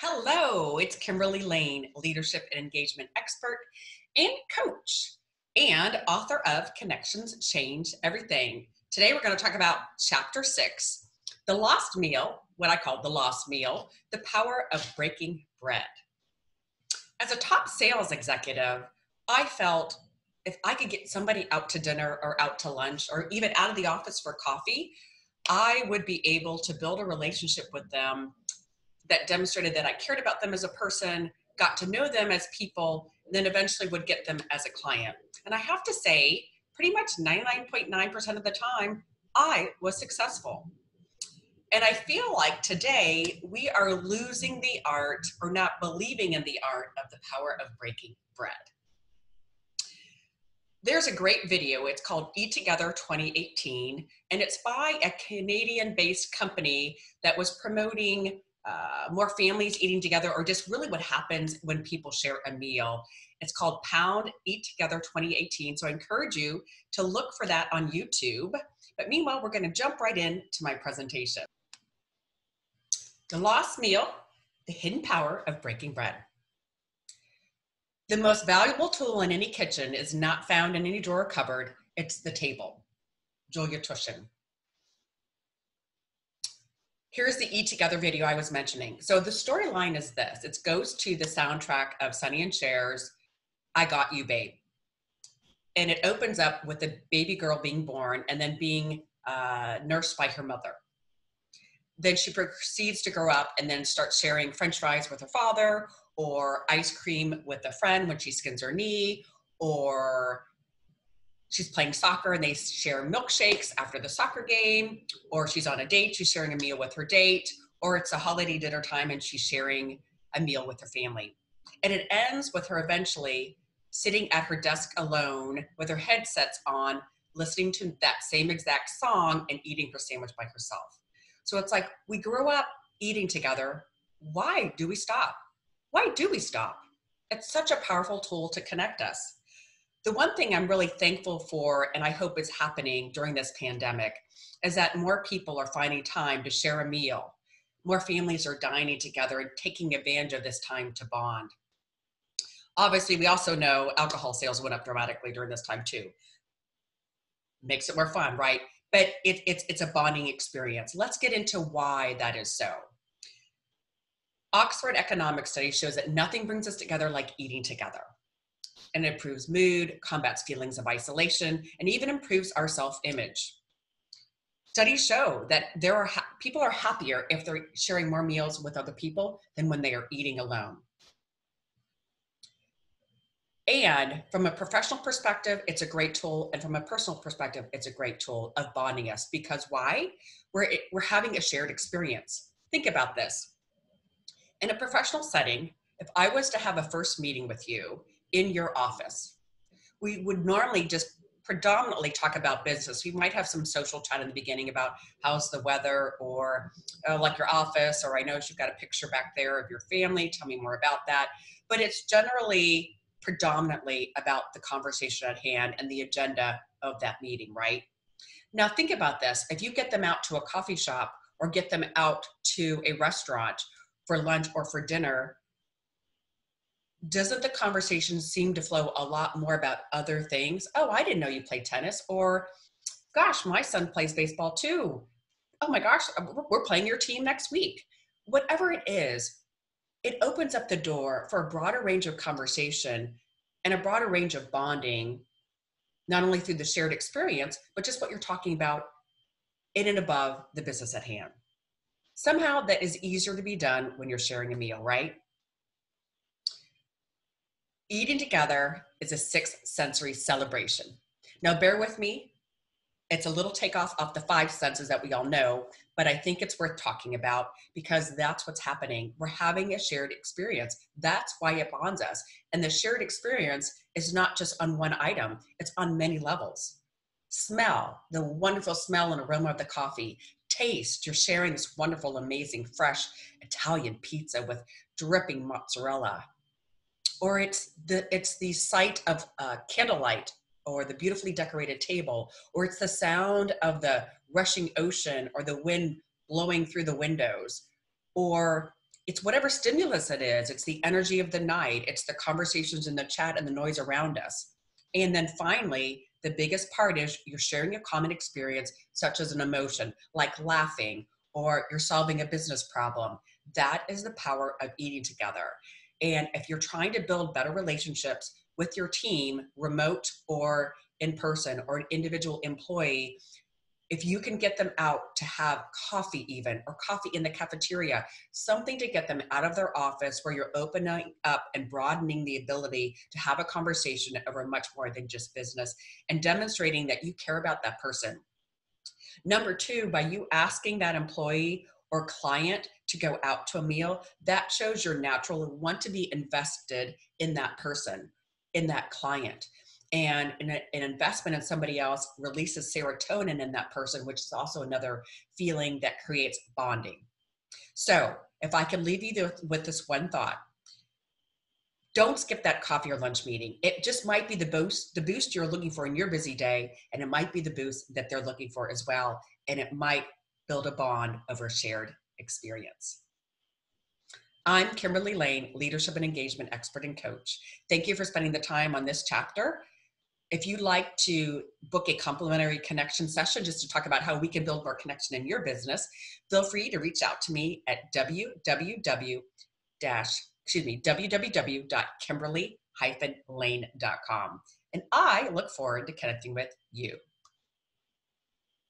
Hello, it's Kimberly Layne, leadership and engagement expert and coach, and author of Connections Change Everything. Today we're going to talk about Chapter 6, The Lost Meal, what I call the Lost Meal, the Power of Breaking Bread. As a top sales executive, I felt if I could get somebody out to dinner or out to lunch or even out of the office for coffee, I would be able to build a relationship with them that demonstrated that I cared about them as a person, got to know them as people, and then eventually would get them as a client. And I have to say, pretty much 99.9% of the time, I was successful. And I feel like today we are losing the art or not believing in the art of the power of breaking bread. There's a great video. It's called Eat Together 2018, and it's by a Canadian-based company that was promoting more families eating together, or just really what happens when people share a meal. It's called Pound Eat Together 2018. So I encourage you to look for that on YouTube. But meanwhile, we're going to jump right into my presentation. The Lost Meal, the Hidden Power of Breaking Bread. The most valuable tool in any kitchen is not found in any drawer or cupboard. It's the table. Julia Tushin. Here's the Eat Together video I was mentioning. So the storyline is this. It goes to the soundtrack of Sonny and Cher's I Got You, Babe. And it opens up with the baby girl being born and then being nursed by her mother. Then she proceeds to grow up and then start sharing French fries with her father, or ice cream with a friend when she skins her knee, or she's playing soccer and they share milkshakes after the soccer game, or she's on a date, she's sharing a meal with her date, or it's a holiday dinner time and she's sharing a meal with her family. And it ends with her eventually sitting at her desk alone with her headsets on, listening to that same exact song and eating her sandwich by herself. So it's like we grow up eating together. Why do we stop? Why do we stop? It's such a powerful tool to connect us. The one thing I'm really thankful for, and I hope is happening during this pandemic, is that more people are finding time to share a meal. More families are dining together and taking advantage of this time to bond. Obviously, we also know alcohol sales went up dramatically during this time too. Makes it more fun, right? But it's a bonding experience. Let's get into why that is so. Oxford economic study shows that nothing brings us together like eating together. And it improves mood, combats feelings of isolation, and even improves our self-image. Studies show that people are happier if they're sharing more meals with other people than when they are eating alone. And from a professional perspective, it's a great tool. And from a personal perspective, it's a great tool of bonding us. Because why? We're having a shared experience. Think about this. In a professional setting, if I was to have a first meeting with you in your office, we would normally just predominantly talk about business. We might have some social chat in the beginning about how's the weather, or like your office, or I know you've got a picture back there of your family. Tell me more about that. But it's generally predominantly about the conversation at hand and the agenda of that meeting, right? Now think about this. If you get them out to a coffee shop or get them out to a restaurant for lunch or for dinner, doesn't the conversation seem to flow a lot more about other things? Oh, I didn't know you played tennis. Or, gosh, my son plays baseball too. Oh my gosh, we're playing your team next week. Whatever it is, it opens up the door for a broader range of conversation and a broader range of bonding, not only through the shared experience, but just what you're talking about in and above the business at hand. Somehow that is easier to be done when you're sharing a meal, right? Eating together is a sixth sensory celebration. Now bear with me. It's a little takeoff off the five senses that we all know, but I think it's worth talking about because that's what's happening. We're having a shared experience. That's why it bonds us. And the shared experience is not just on one item, it's on many levels. Smell, the wonderful smell and aroma of the coffee. Taste, you're sharing this wonderful, amazing, fresh Italian pizza with dripping mozzarella. Or it's the sight of candlelight, or the beautifully decorated table, or it's the sound of the rushing ocean or the wind blowing through the windows, or It's whatever stimulus it is. It's the energy of the night. It's the conversations in the chat and the noise around us. And then finally, the biggest part is you're sharing a common experience, such as an emotion, like laughing, or you're solving a business problem. That is the power of eating together. And if you're trying to build better relationships with your team, remote or in person, or an individual employee, if you can get them out to have coffee even, or coffee in the cafeteria, something to get them out of their office where you're opening up and broadening the ability to have a conversation over much more than just business, and demonstrating that you care about that person. Number two, by you asking that employee or client to go out to a meal, that shows you're natural want to be invested in that person, in that client. And an investment in somebody else releases serotonin in that person, which is also another feeling that creates bonding. So if I can leave you with this one thought, don't skip that coffee or lunch meeting. It just might be the boost you're looking for in your busy day, and it might be the boost that they're looking for as well. And it might build a bond over shared experience. I'm Kimberly Layne, leadership and engagement expert and coach. Thank you for spending the time on this chapter. If you'd like to book a complimentary connection session just to talk about how we can build more connection in your business, feel free to reach out to me at www.kimberly-layne.com. And I look forward to connecting with you.